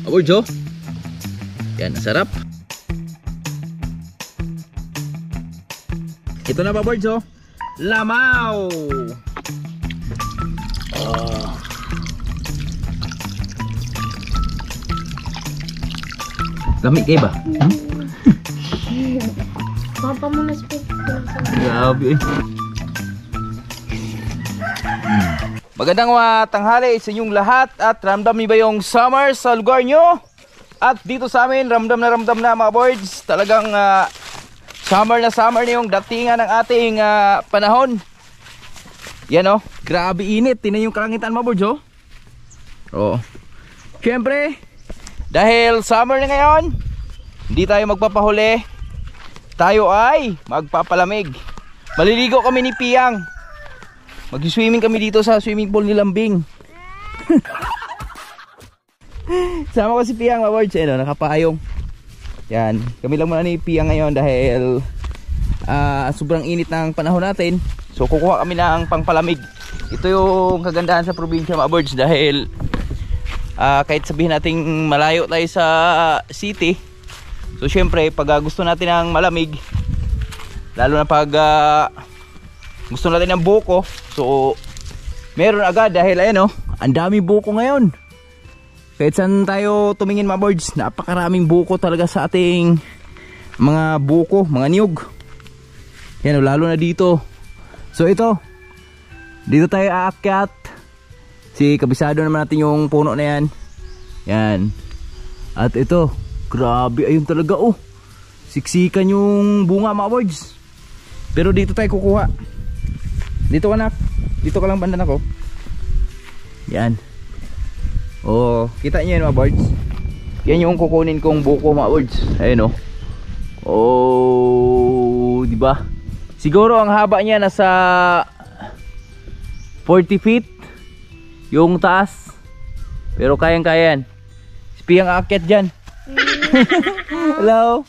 Awards oh. Yan, sarap. Ito na pa birds oh. Lamaw. Oh. Lamig kayo ba? Papa mo na speak. Grabe eh. Magandang tanghali sa inyong lahat at ramdam niyo ba yung summer sa lugar nyo? At dito sa amin ramdam na mga birds. Talagang summer na yung datingan ng ating panahon. Yan oh, grabe init. Tingnan yung kalangitan mga birds oh. Oh. Siyempre, dahil summer na ngayon, hindi tayo magpapahuli. Tayo ay magpapalamig. Maliligo kami ni Piang. Mag-swimming kami dito sa swimming pool ni Lambing. Sama ko si Piang mga birds, nakapayong. Yan, kami lang muna ni Piang ngayon dahil sobrang init ng panahon natin. So kukuha kami ng pangpalamig. Ito yung kagandahan sa probinsya mga birds dahil kahit sabihin nating malayo tayo sa city. So syempre pag gusto natin ng malamig, lalo na pag gusto natin ng buko, so meron agad dahil ayan oh, ang daming buko ngayon. Kahit saan tayo tumingin mga birds, napakaraming buko talaga sa ating mga buko, mga niyog. Yan oh, lalo na dito. So ito, dito tayo aakyat. Si kabisado naman natin yung puno na yan. Yan. At ito, grabe ayun talaga oh. Siksikan yung bunga mga birds. Pero dito tayo kukuha. Dito anak, dito ka lang bandan ako. Yan. Oh, kita niyo yun mga birds. Yan yung kukunin kong buko mga birds. Ayun oh. Oh, di ba? Siguro ang haba niya nasa 40 feet yung taas. Pero kayang-kaya yan. Piang aakyat dyan. Hello.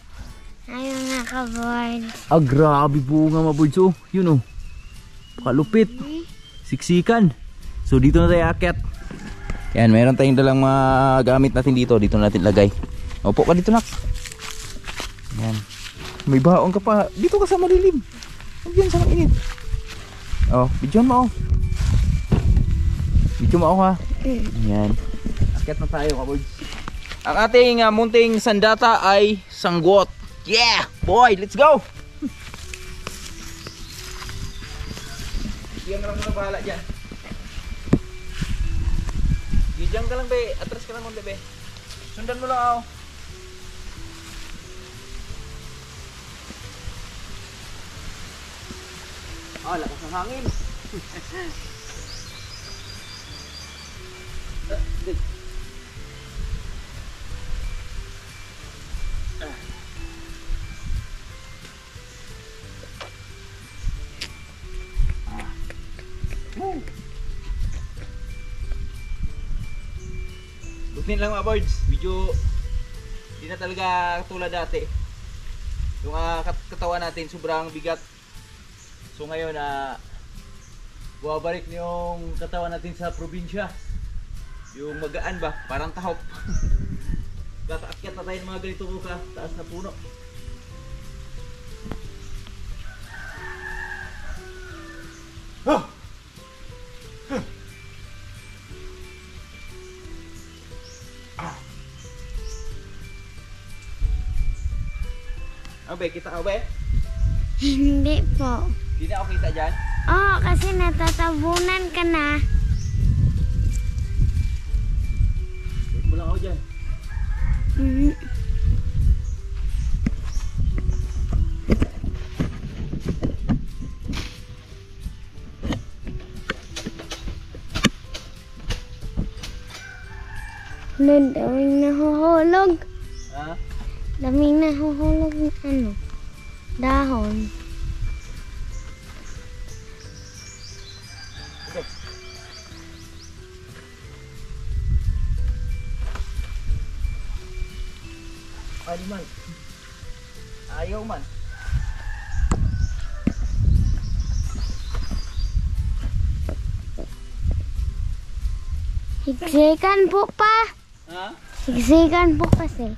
Ayun nga ka birds. Ah, grabe bunga mga birds oh. Yun oh. Kalupit. Siksikan. So dito na tayo aakyat. Yan, meron tayong dalang mga gamit natin dito. Dito natin lagay. Opo ka dito nak. Yan. May baon ka pa. Dito ka sa malilim. Huwag yan sa mainit. Oh, bidyon mo oh. Bidyon mo ako ha. Yan. Aakyat na tayo mga birds. Ang ating munting sandata ay sanggot. Yeah! Boy, let's go! Diyan ka lang muna bahala dyan. Diyan ka lang be. Atras ka lang muna be. Sundan mo lang ako. Ah, lakas ng hangin. Butin lang mga birds, medyo hindi na talaga tulad dati. Yung katawan natin sobrang bigat. So ngayon buwabalik yung katawan natin sa probinsya. Yung magaan ba, parang tahop. Kakaakyat na tayo ng mga ganito ka, taas na puno. Oh! Abe, kita ka ba eh? Hindi po. Hindi na ako kita dyan? Oo, kasi natatabunan ka na. Wait mo lang ako dyan. Daming nahuhulog. Ha? Daming nahuhulog na ano, dahon. Ano man? Ayaw man. Higsikan po pa. Ha? Siksikan po kasi.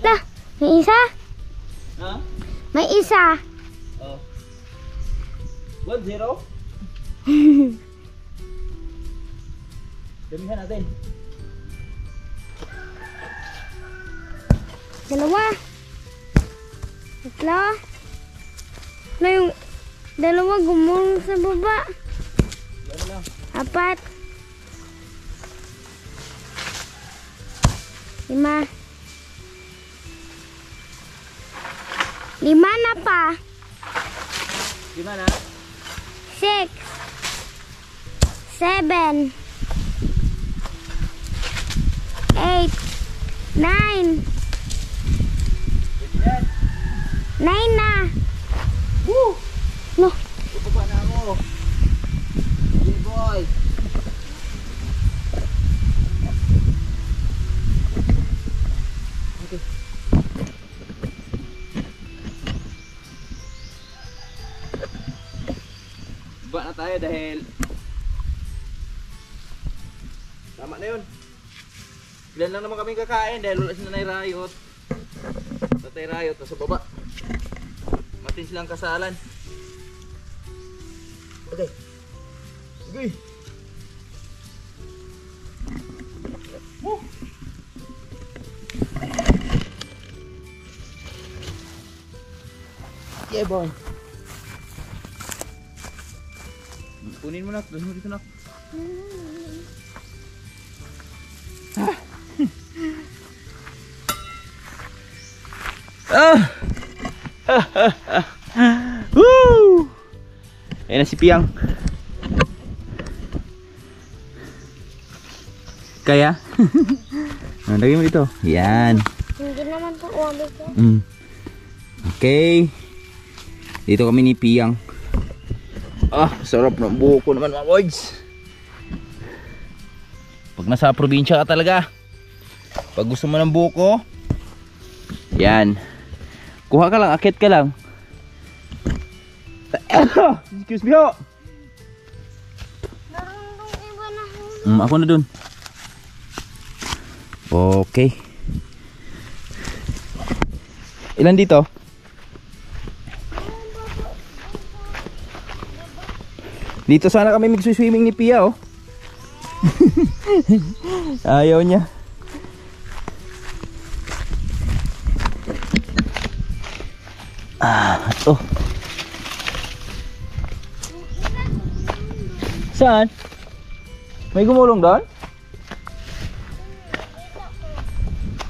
Lah, may isa? Ha? May isa. Oh. 1-0? Damihan natin. Dalawa. Tatlo. Na yung dalawa gumulong sa baba. Yan lang. 4. 5. 5 na pa. 5 na? 6. 7. 8. 9. 9 na. Woo! No. Baba na ako. Hey boy. Okay. Baba na tayo dahil tama na yun. Ilan lang naman kami kakain dahil wala si Nanay Rayot. Tatay Rayot nasa baba. Matin silang kasalan. Okay. Okay. Woo! Yeah boy. Kunin mo na, doon mo dito na. Woo! Ayan na si Piang. Kaya? Lagay mo dito. Yan. Hindi naman po ulit ko. Okay. Dito kami ni Piang. Sarap ng buko naman mga boys. Pag nasa probinsya ka talaga, pag gusto mo ng buko, yan. Kuha ka lang, akit ka lang. Excuse me ho. Narundong iba na huli. Ako na dun. Okay. Ilan dito? Dito sana kami mag-swimming ni Pia oh. Ayaw niya. Oh. Saan? May gumulong doon?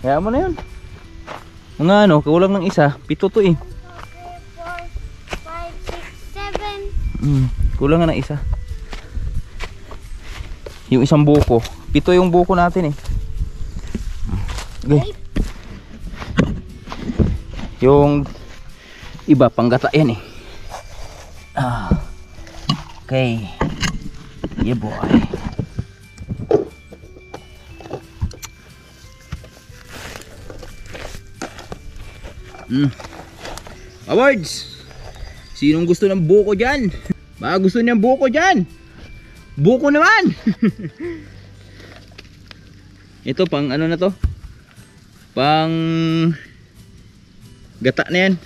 Kaya mo na yun. Mga ano, kulang ng isa. 7 to eh. 4, 5, 6, 7. Kulang nga ng isa. Yung isang buko. 7 yung buko natin eh. Okay. Yung iba panggata yan eh. Okay. Yeah boy. Awards. Sinong gusto ng buko dyan? Baka gusto niyang buko dyan. Buko naman. Ito pang ano na to? Pang gata na yan.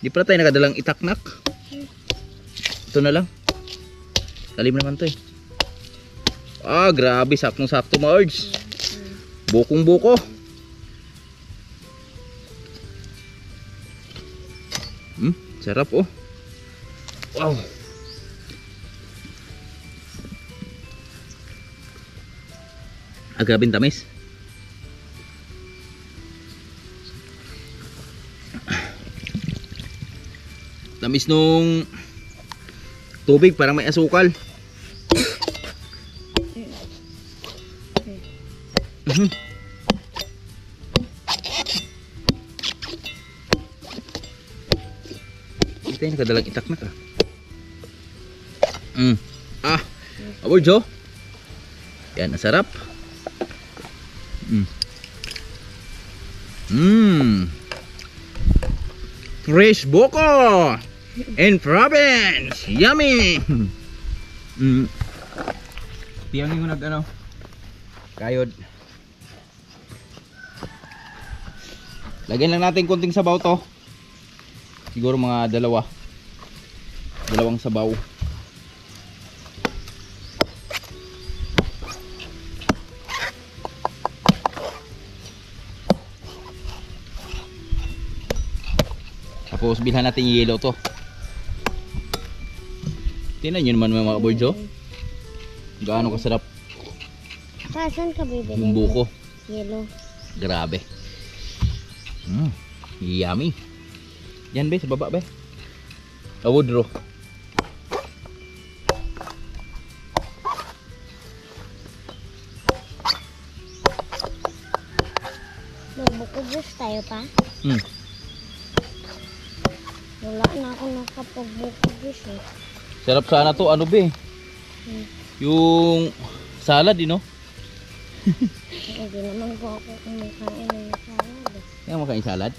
Di pala tayo nakadalang itaknak. Ito na lang. Talim naman to eh. Grabe, saktong sakto mga ords. Bukong buko. Sarap oh. Wow. Agabing tamis. Tamis nung tubig, parang may asukal. Ito yung nakadalang itaknak awards oh. Yan, nasarap. Fresh buko in province. Yummy. Piang yung nag ano, Kayod. Lagyan lang natin konting sabaw to. Siguro mga dalawang sabaw. Tapos bilhan natin yung yellow to. Tingnan nyo naman mga boys, oh. Gaano kasarap Saan ka bibili? yung buko. Yellow. Grabe. Yummy. Yan be, sa baba be. Awodro. Magbuko juice tayo pa? Wala na ako nakapagbuko juice eh. Sarap sana to, ano be? Yung salad, no? Hindi naman po ako kumakain ng salad eh. Kaya makain salad?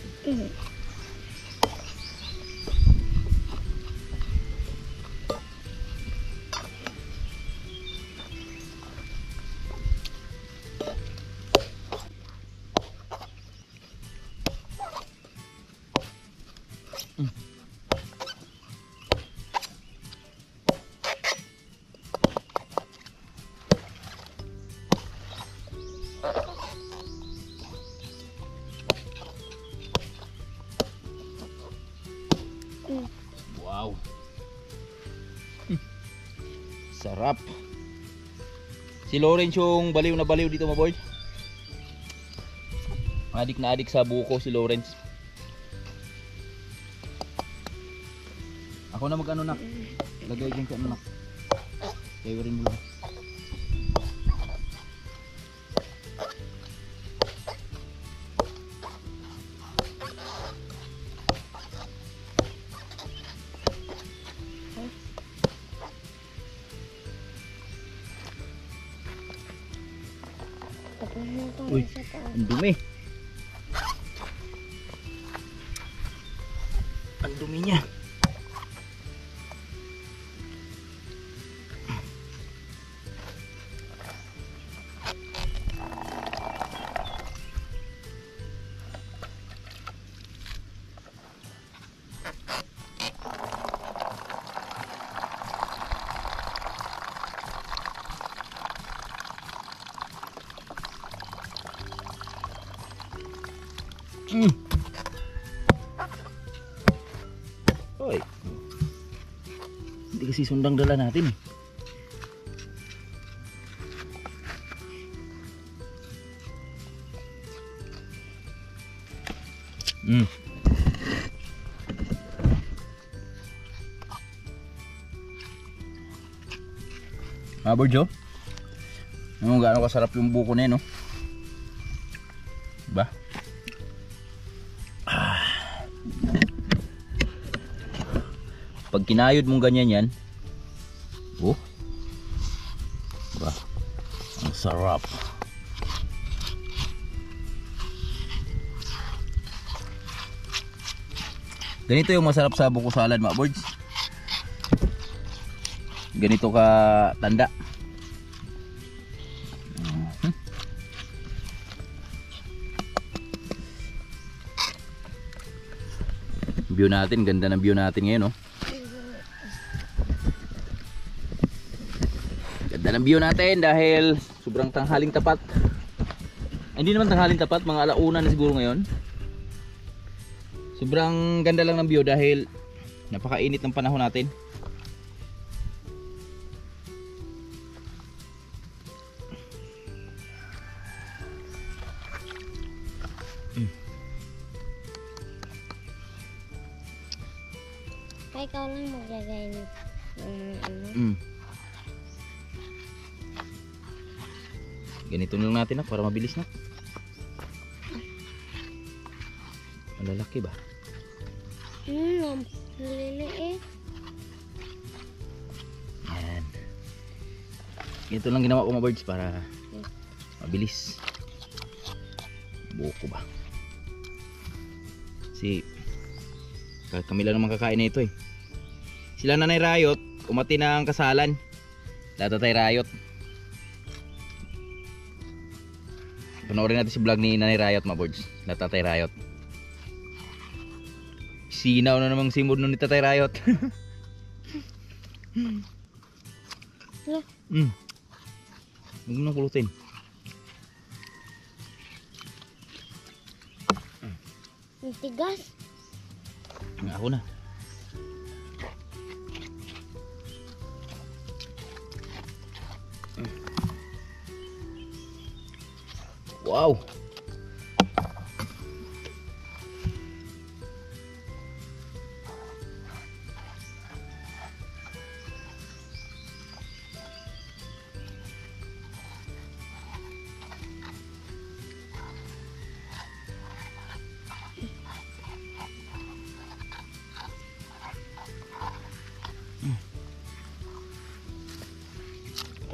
Wow. Sarap. Si Lawrence yung baliw na baliw dito, mga boy. Adik na adik sa buko si Lawrence. Ako na mag-ano na. Lagay dyan sa ano na. Kayo rin mo lang. Uy, ang dumi. Ang dumi niya. Oy. Hindi kasi sundang dala natin eh. Borjo. Ano gaano kasarap yung buko na yun, no? Diba? Pag kinayod mong ganyan yan, oh, diba? Ang sarap. Ganito yung masarap sa buko salad, mga boards. Ganito ka tanda. View natin, ganda ng view natin ngayon, oh. Ganda ng view natin dahil sobrang tanghaling tapat. Hindi naman tanghaling tapat, mga alauna na siguro ngayon. Sobrang ganda lang ng view dahil napakainit ng panahon natin. Kaya ikaw lang maglagay ng ano. Ganito lang natin na para mabilis na. Malalaki ba? Maliliit. Yan. Ganito lang ginawa ko, mga birds, para mabilis. Buko ba? Kasi kami lang naman kakain na ito eh. Sila Nanay Rayot, umati na ang kasalan. Tatay Rayot. panoorin natin si vlog ni Nanay Rayot mga boards. Na Tatay Rayot. Sinaw na namang simod nun ni Tatay Rayot. Huwag mo nang kulutin. Ang tigas. Ako na. Wow.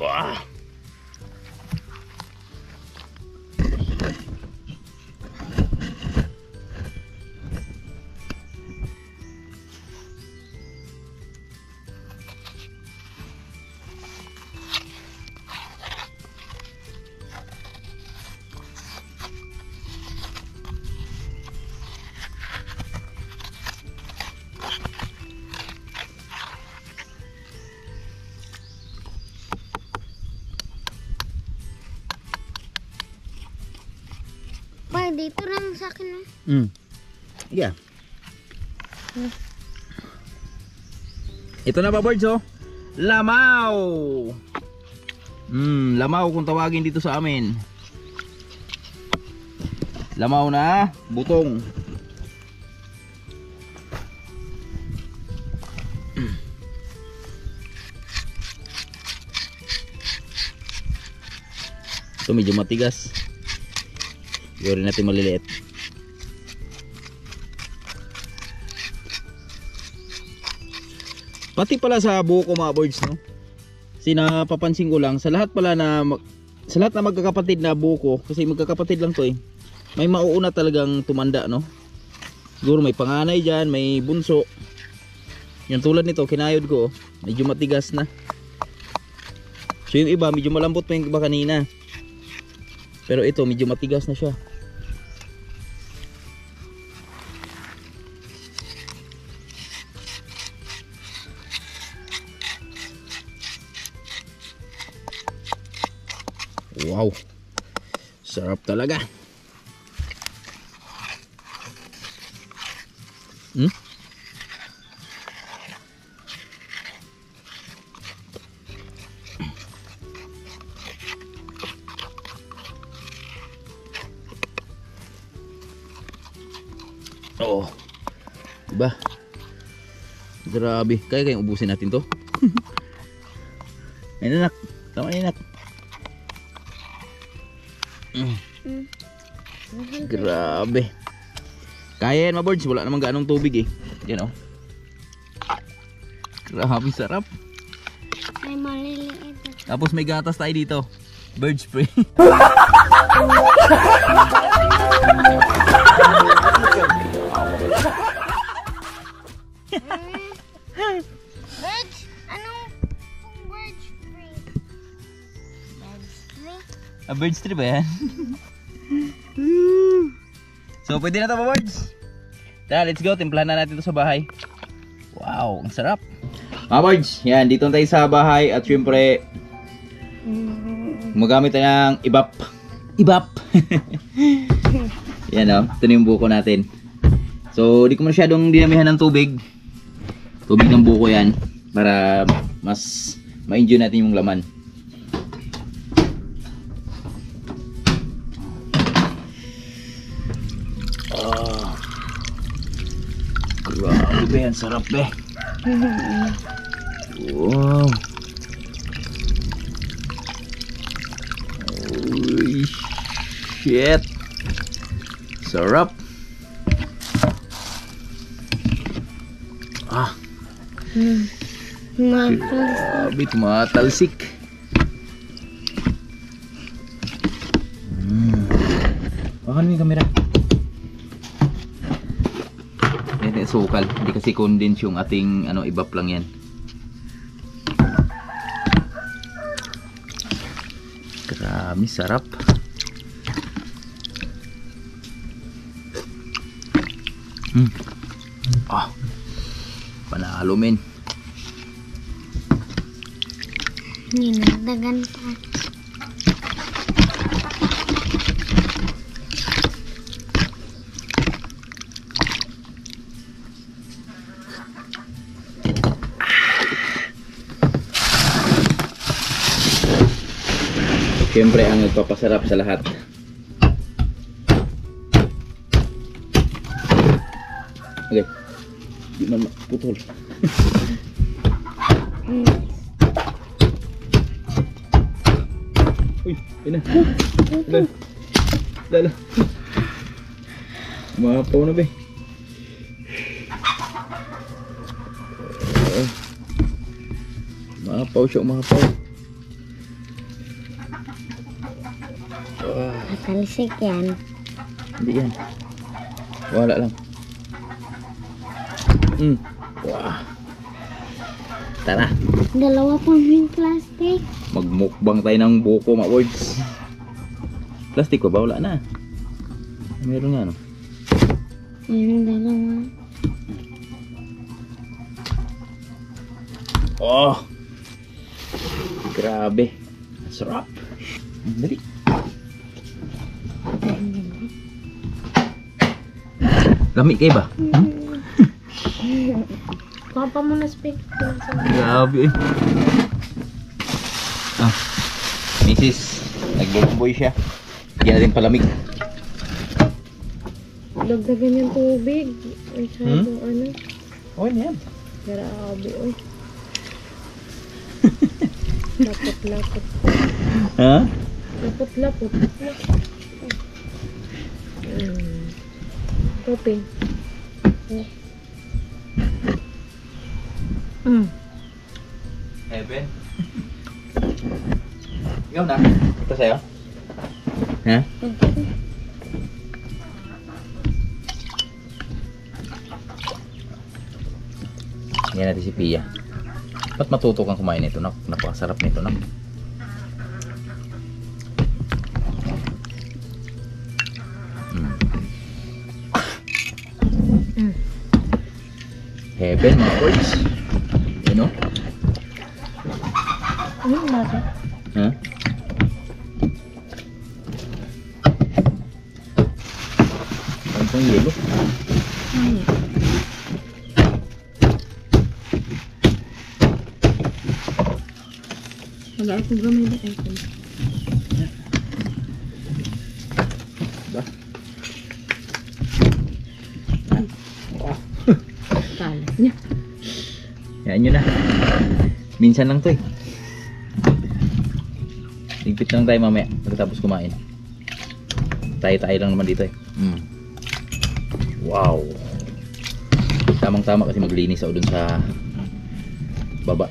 Wah. Pa, dito lang sa akin. Yeah. Ito na ba birds oh? Lamaw. Lamaw kung tawagin dito sa amin. Lamaw na butong. Ito medyo matigas. Gawin natin maliliit. Pati pala sa buko mga birds no. Kasi napapansin ko lang sa lahat pala na sa lahat na magkakapatid na buko, kasi magkakapatid lang to eh. May mauuna talagang tumanda no. Siguro may panganay diyan, may bunso. Yan tulad nito, kinayod ko, medyo matigas na. So yung iba medyo malambot pa yung iba kanina. Pero ito medyo matigas na siya. Wow. Sarap talaga. Oh. Diba? Grabe. Kaya kayong ubusin natin to. Ayun anak. Tama na anak. Grabe. Kaya yan mga birds. Wala namang ganong tubig eh. Yan oh. Grabe sarap. May maliliit. Tapos may gatas tayo dito. Bird spray. Birds? Anong birds free? Birds free? Bird spray ba yan? So pwede na ito mga birds. Tara, let's go. Timplahan na natin ito sa bahay. Wow, ang sarap. Mga birds, yan. Dito tayo sa bahay. At syempre magamit tayo ng ibap. Ibap. Yan o. Ito na yung buko natin. So di ko masyadong dinamihan ng tubig. Tubig ng buko yan. Para mas ma-enjoy natin yung laman. Grabe yan, sarap be. Wow. Holy shit. Sarap. Ah. Grabe, tumatalsik. Baka yung kamera. Yan yung sukal. Hindi kasi condense yung ating ibap lang yan. Grabe, sarap. Panalo men. Ninagdagan pa. Siyempre ang nagpapasarap sa lahat. Okay. Di man putol. Uy, ina. Lala. Mapaw na ba? Mapaw siya, mapaw. Nakalisik yan. Hindi yan. Wala lang. Wah. Tara. Dalawa pang yung plastic. Magmukbang tayo ng buko, mga boys. Plastic ba? Wala na. Meron nga, no? Yung dalawa. Oh! Grabe. Sarap. Dali. Lami kayo ba? Papa mo na speak. Grabe eh. Mrs. Nagbubumboy siya. Bigyan natin palamig. Dagdagan yung tubig. Ay, sabi ano. Okay na yan. Grabe, oh. Lapot-lapot. Ha? Lapot-lapot. Open. Heaven. Ikaw na. Ito sa'yo. Ha? Yan natin si Pia. Ba't matuto kang kumain nito? Napakasarap nito, no? Heaven, mga boys. You know? Ano lasa? Ha? Ano pang yelo? Wala ako gamay na iPhone. Ba? Kalat niya. Yan nyo na. Minsan lang to eh. Ligpit lang tayo mamaya pagkatapos kumain. Tayo-tayo lang naman dito eh. Wow. Tamang-tama kasi maglinis ako dun sa baba.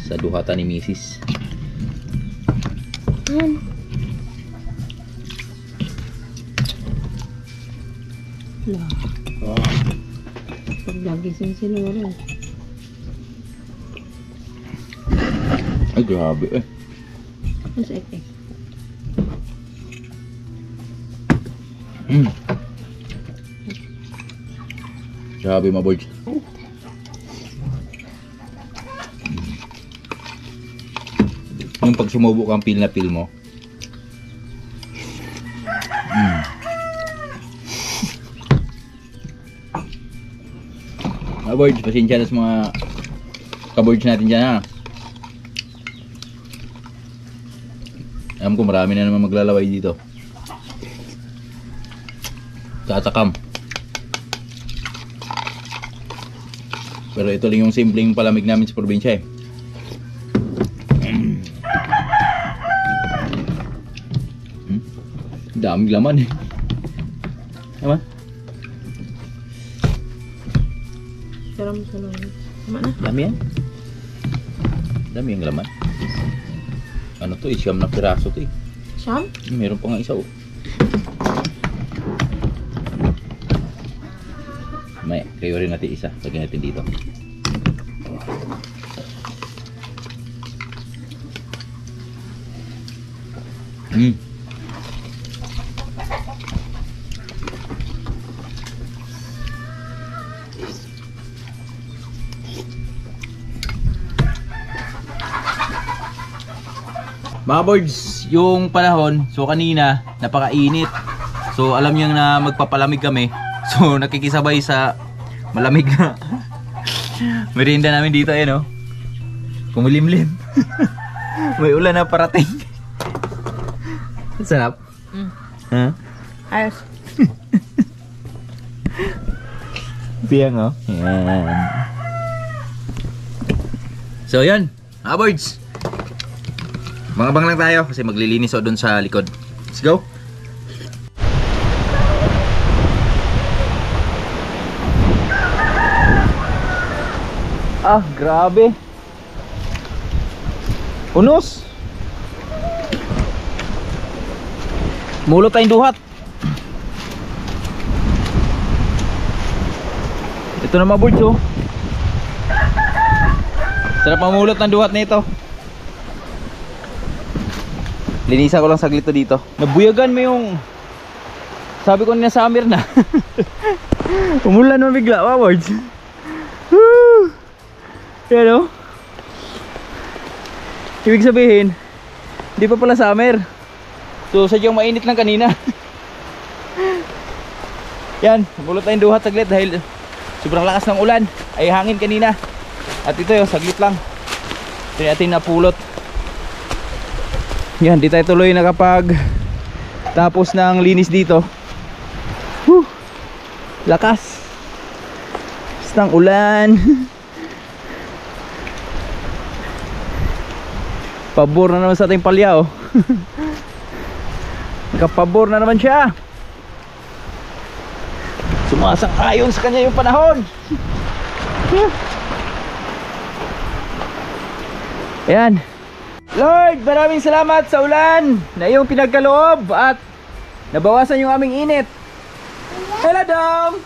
Sa duhata ni Mrs. Paglagising si Laura. Ay grabe eh. Mas eke. Grabe mga boys. Yung pag sumubo kang pil na pil mo. Mga boys, pasensya na sa mga kaboys natin dyan ha. Alam ko marami na naman maglalaway dito. Tatakam. Pero ito lang yung simpleng palamig namin sa probinsya eh. Daming laman eh. Tama? Sarap sa lang. Tama na. Dami yan. Dami yung laman. Ano to eh, siyam na piraso to eh. Siyam? Meron pa nga isa oh. May, kayo rin natin isa. Lagyan natin dito. Mga birds, yung panahon, so kanina, napakainit. So alam niyo na magpapalamig kami. So nakikisabay sa malamig na merienda namin dito, ayan oh. Kumulimlim. May ulan na parating. Sarap. Ha? Ayos. Piyang oh. Yan. So yan, mga birds. Mangabang lang tayo kasi maglilinis o dun sa likod. Let's go. Ah, grabe. Unos. Mulot tayong duhat. Ito na mga birds oh. Sarap mamulot ng duhat nito. Linisan ko lang saglit to dito. Nabuyagan mo yung sabi ko na summer na. Umulan mo bigla, mga birds. Yan o. Ibig sabihin, hindi pa pala summer. So sadyang mainit lang kanina. Yan, namulot tayong duhat saglit dahil sobrang lakas ng ulan. Ay hangin kanina. At ito yung saglit lang. Ito natin napulot. Yan, di tayo tuloy nakapag tapos ng linis dito. Lakas. Basta ng ulan. Pabor na naman sa ating palya oh. Kapabor na naman siya. Sumasang-ayon sa kanya yung panahon. Ayan. Lord, maraming salamat sa ulan na iyong pinagkaloob at nabawasan yung aming init. Hello Dong.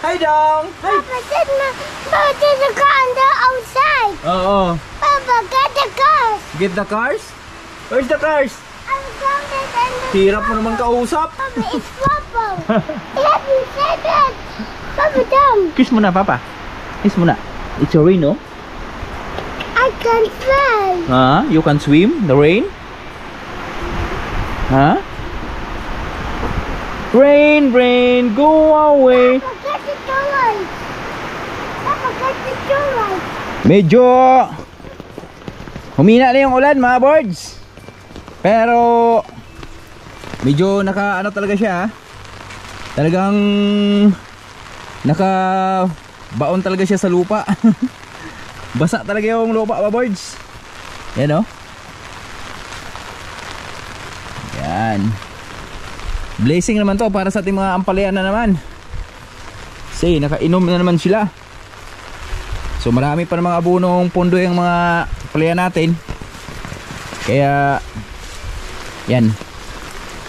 Hi Dong. Hi. Papa, there's a car on the outside. Oo. Papa, get the cars. Get the cars? Where's the cars? I'm grounded and the Hirap mo naman kausap. Papa, it's Papa. Let me say that. Papa, Dom. Kiss mo na Papa. Kiss mo na. It's your rain, no? I can fly. Huh? You can swim? The rain? Huh? Rain, rain, go away. Papa, get the toys. Papa, get the toys. Medyo humina na yung ulan mga birds. Pero medyo naka ano talaga siya. Talagang naka baon talaga siya sa lupa. Basa talaga yung lupa mga birds. Yan o. Yan. Blessing naman to para sa ating mga ampalayan na naman. Kasi nakainom na naman sila. So marami pa ng mga abunong pondo yung mga ampalayan natin. Kaya yan.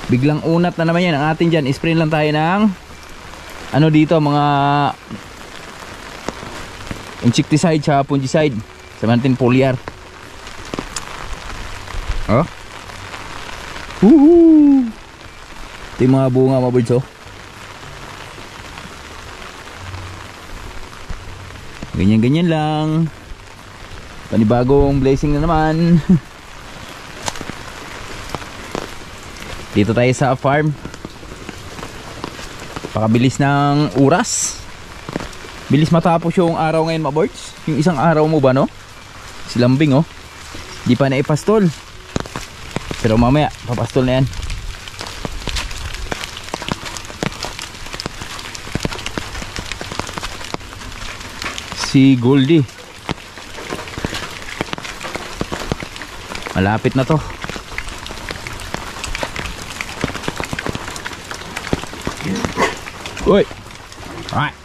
Biglang unat na naman yan. Ang atin dyan, spray lang tayo ng ano dito, mga insecticide sa fungicide. Sabi natin foliar. Oh. Woohoo! Ito yung mga bunga mga birds oh. Ganyan-ganyan lang. Panibagong blessing na naman. Dito tayo sa farm. Pakabilis ng oras. Bilis matapos yung araw ngayon mga birds. Yung isang araw mo ba no? Silambing oh. Di pa na ipastol. Pero mamaya papastol na yan. Si Goldie. Malapit na to. Uy. Alright.